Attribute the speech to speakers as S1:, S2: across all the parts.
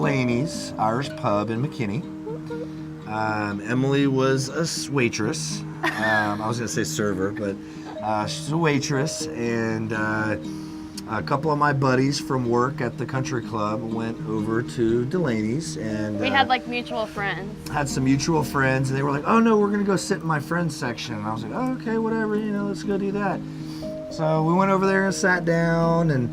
S1: Delaney's Irish Pub in McKinney. Emilee was a waitress. I was going to say server, but she's a waitress. And a couple of my buddies from work at the country club went over to Delaney's. And
S2: we had like mutual friends.
S1: Had some mutual friends, and they were like, oh no, we're going to go sit in my friend's section. And I was like, oh, okay, whatever, let's go do that. So we went over there and sat down, and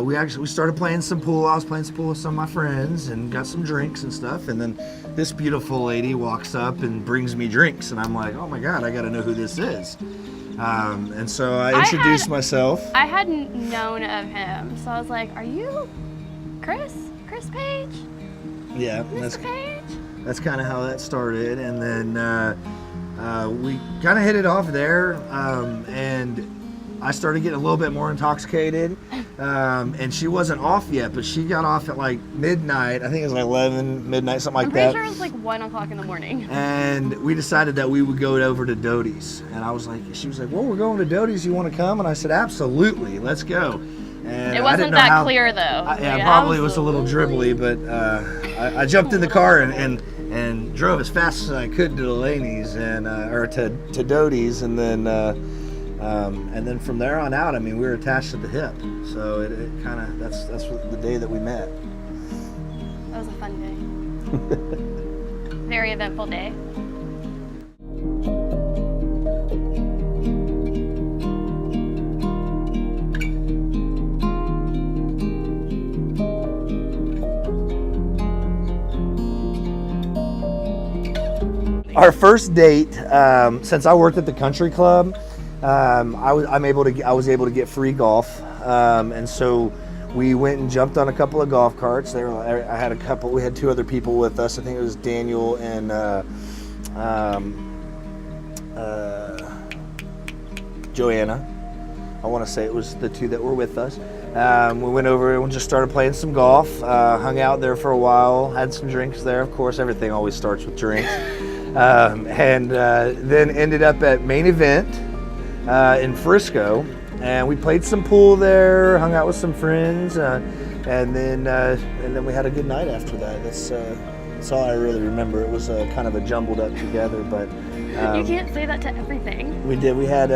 S1: we started playing some pool. I was playing some pool with some of my friends and got some drinks and stuff. And then this beautiful lady walks up and brings me drinks, and I'm like, oh my God, I got to know who this is. And so I introduced myself.
S2: I hadn't known of him, so I was like, are you Chris Page?
S1: Yeah,
S2: Mr. Page?
S1: That's kind of how that started. And then we kind of hit it off there, and I started getting a little bit more intoxicated, and she wasn't off yet, but she got off at like midnight. I think it was like 11, midnight, something like that.
S2: I'm pretty sure it was like 1 o'clock in the morning.
S1: And we decided that we would go over to Doty's. And she was like, well, we're going to Doty's. You want to come? And I said, absolutely, let's go. And
S2: it wasn't that clear though.
S1: Probably was a little dribbly, but I jumped in the car and drove as fast as I could to Delaney's or to Doty's, and then from there on out, we were attached to the hip. So it kind of that's the day that we met.
S2: That was a fun day. Very eventful day.
S1: Our first date, since I worked at the country club, I was able to get free golf, and so we went and jumped on a couple of golf carts. We had 2 other people with us. I think it was Daniel and Joanna. I want to say it was the 2 that were with us. We went over and just started playing some golf, hung out there for a while, had some drinks there. Of course, everything always starts with drinks. And then ended up at Main Event in Frisco, and we played some pool there, hung out with some friends, and then we had a good night after that. That's all I really remember. It was kind of a jumbled up together, but
S2: you can't say that to everything.
S1: We did. We had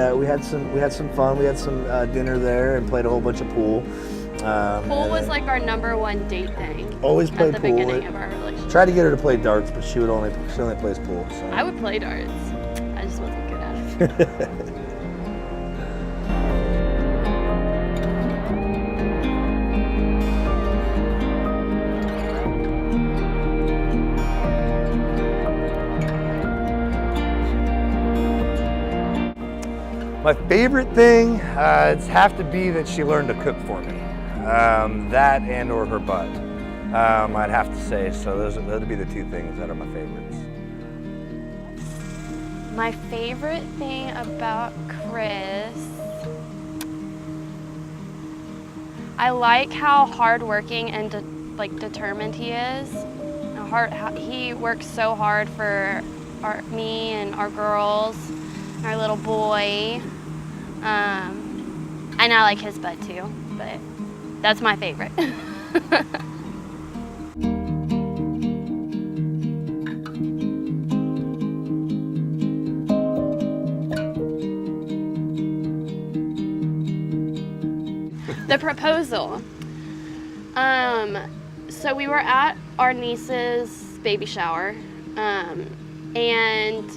S1: some fun. We had some dinner there and played a whole bunch of pool.
S2: Pool was like our #1 date thing.
S1: Always played
S2: at the
S1: pool.
S2: Beginning of our relationship.
S1: Tried to get her to play darts, but she only plays pool. So.
S2: I would play darts. I just wasn't good at it.
S1: My favorite thing, it's have to be that she learned to cook for me. That and or her butt, I'd have to say. So those would be the 2 things that are my favorites.
S2: My favorite thing about Chris, I like how hardworking and determined he is. He works so hard for me and our girls, our little boy. And I like his butt too, but that's my favorite. The proposal. So we were at our niece's baby shower, and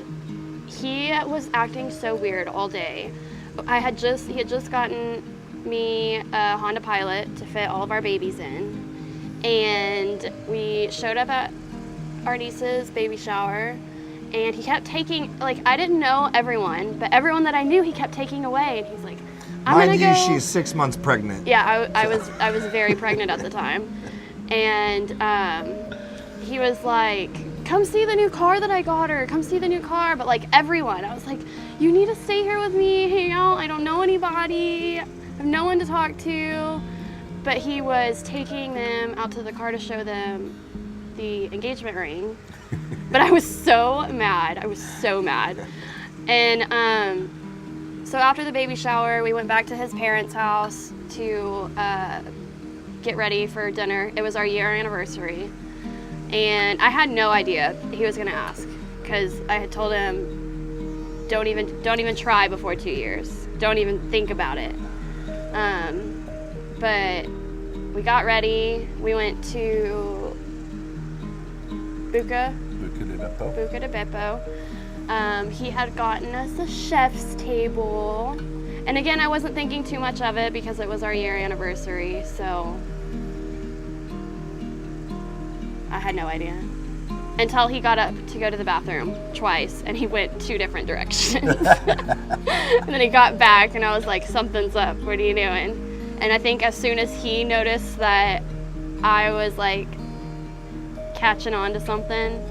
S2: he was acting so weird all day. He had just gotten me a Honda Pilot to fit all of our babies in, and we showed up at our niece's baby shower, and he kept taking, I didn't know everyone, but everyone that I knew he kept taking away, and he's like,
S1: Mind you, she's 6 months pregnant.
S2: Yeah, I was very pregnant at the time, and he was like, come see the new car that I got her, come see the new car, but everyone, I was like, you need to stay here with me, hang out, I don't know anybody, I have no one to talk to, but he was taking them out to the car to show them the engagement ring, but I was so mad, and so after the baby shower, we went back to his parents' house to get ready for dinner. It was our year anniversary. And I had no idea he was gonna ask, because I had told him, don't even try before 2 years. Don't even think about it. But we got ready. We went to Buca de Beppo. He had gotten us a chef's table. And again, I wasn't thinking too much of it because it was our year anniversary, so I had no idea. Until he got up to go to the bathroom twice, and he went 2 different directions. And then he got back, and I was like, something's up, what are you doing? And I think as soon as he noticed that I was like catching on to something,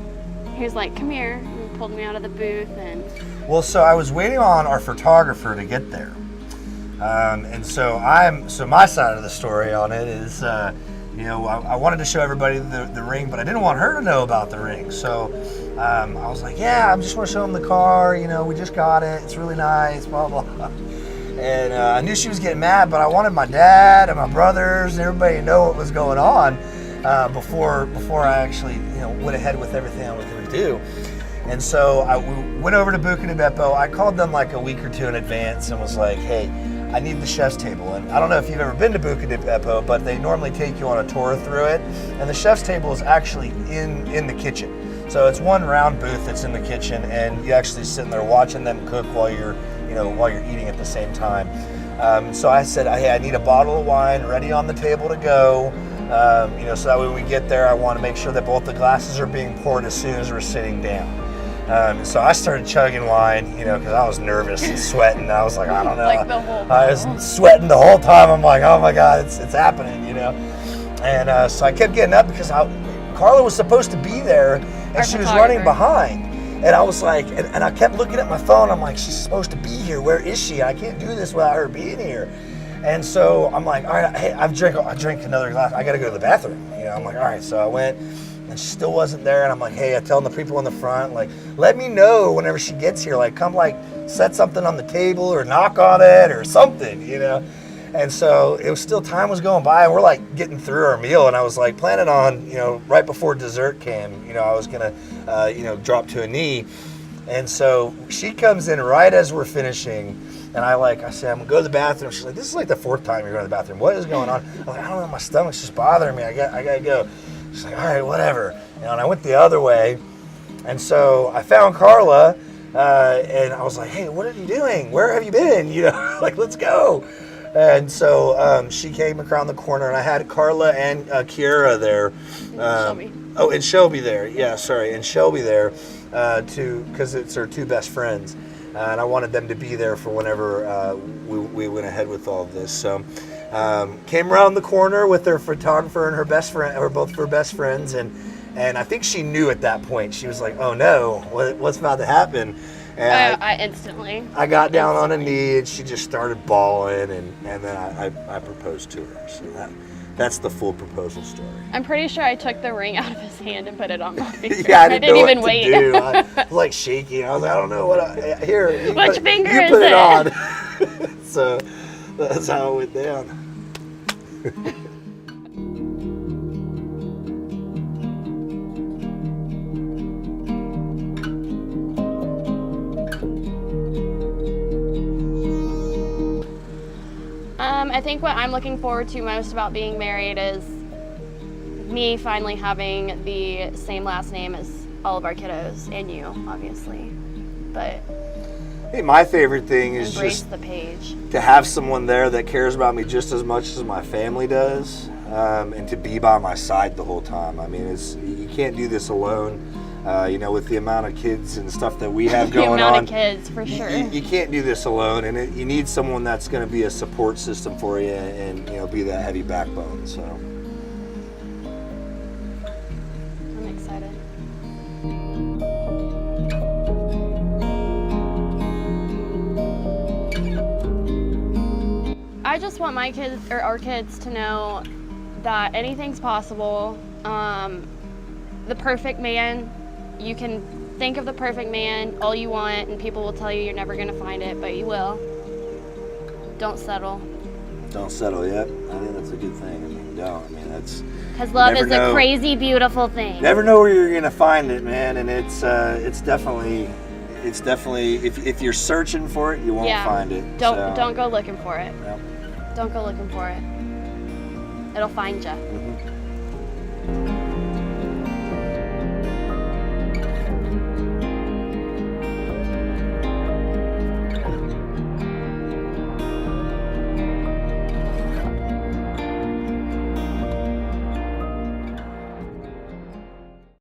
S2: he was like, come here, and pulled me out of the booth. And
S1: well, so I was waiting on our photographer to get there. And so my side of the story on it is, you know, I wanted to show everybody the ring, but I didn't want her to know about the ring. So I was like, yeah, I just want to show them the car. You know, we just got it. It's really nice, blah, blah, blah. And I knew she was getting mad, but I wanted my dad and my brothers and everybody to know what was going on before I actually, you know, went ahead with everything I was going to do. And so we went over to Buca de Beppo. I called them like a week or 2 in advance and was like, hey, I need the chef's table. And I don't know if you've ever been to Buca de Beppo, but they normally take you on a tour through it. And the chef's table is actually in the kitchen. So it's one round booth that's in the kitchen, and you actually sitting there watching them cook while you're eating at the same time. So I said, hey, I need a bottle of wine ready on the table to go. You know, so that way when we get there, I want to make sure that both the glasses are being poured as soon as we're sitting down. So I started chugging wine, you know, because I was nervous and sweating. I was like, I don't know.
S2: Like the whole
S1: I was sweating the whole time. I'm like, oh my God, it's happening, you know. And so I kept getting up because Carla was supposed to be there, and she was running behind. And I was like, and I kept looking at my phone. I'm like, she's supposed to be here. Where is she? I can't do this without her being here. And so I'm like, all right, hey, I drank another glass. I got to go to the bathroom. You know, I'm like, all right. So I went, and she still wasn't there. And I'm like, hey, I'm telling the people in the front, like, let me know whenever she gets here. Like, come, like, set something on the table or knock on it or something, you know. And so it was still, time was going by, and we're like getting through our meal, and I was like planning on, you know, right before dessert came, you know, I was gonna, you know, drop to a knee. And so she comes in right as we're finishing, and I said, I'm gonna go to the bathroom. She's like, this is like the 4th time you're going to the bathroom. What is going on? I'm like, I don't know, my stomach's just bothering me. I gotta go. She's like, all right, whatever. You know, and I went the other way, and so I found Carla, and I was like, hey, what are you doing? Where have you been? You know, like, let's go. And so she came around the corner, and I had Carla and Kiara there.
S2: Shelby.
S1: Oh, and Shelby there. Yeah, sorry. And Shelby there because it's her 2 best friends. And I wanted them to be there for whenever we went ahead with all of this. So came around the corner with their photographer and her best friend, or both of her best friends. And I think she knew at that point. She was like, oh, no, what's about to happen? And
S2: I instantly.
S1: I got down on a knee, and she just started bawling, and then I proposed to her. So that's the full proposal story.
S2: I'm pretty sure I took the ring out of his hand and put it on my finger.
S1: Yeah, I didn't know
S2: even
S1: what
S2: wait.
S1: to do. I was like shaking. I was like, I don't know what. Here,
S2: Which finger
S1: you
S2: is
S1: put it
S2: it?
S1: on. So that's how it went down.
S2: I think what I'm looking forward to most about being married is me finally having the same last name as all of our kiddos, and you, obviously. But
S1: Hey, my favorite thing is
S2: embrace
S1: just
S2: the page.
S1: to have someone there that cares about me just as much as my family does, and to be by my side the whole time. I mean, you can't do this alone. You know, with the amount of kids and stuff that we have going on.
S2: The amount of kids, for sure.
S1: You can't do this alone, and you need someone that's going to be a support system for you and, you know, be that heavy backbone, so.
S2: I'm excited. I just want my kids, or our kids, to know that anything's possible. The perfect man, you can think of the perfect man all you want, and people will tell you you're never going to find it, but you will. Don't settle.
S1: Don't settle yet. I think that's a good thing. I mean, don't. I mean, that's.
S2: Because love
S1: never
S2: is
S1: know.
S2: a crazy, beautiful thing.
S1: Never know where you're gonna find it, man. And it's definitely if you're searching for it, you won't find it.
S2: Don't go looking for it.
S1: Yep.
S2: Don't go looking for it. It'll find you.
S1: Mm-hmm.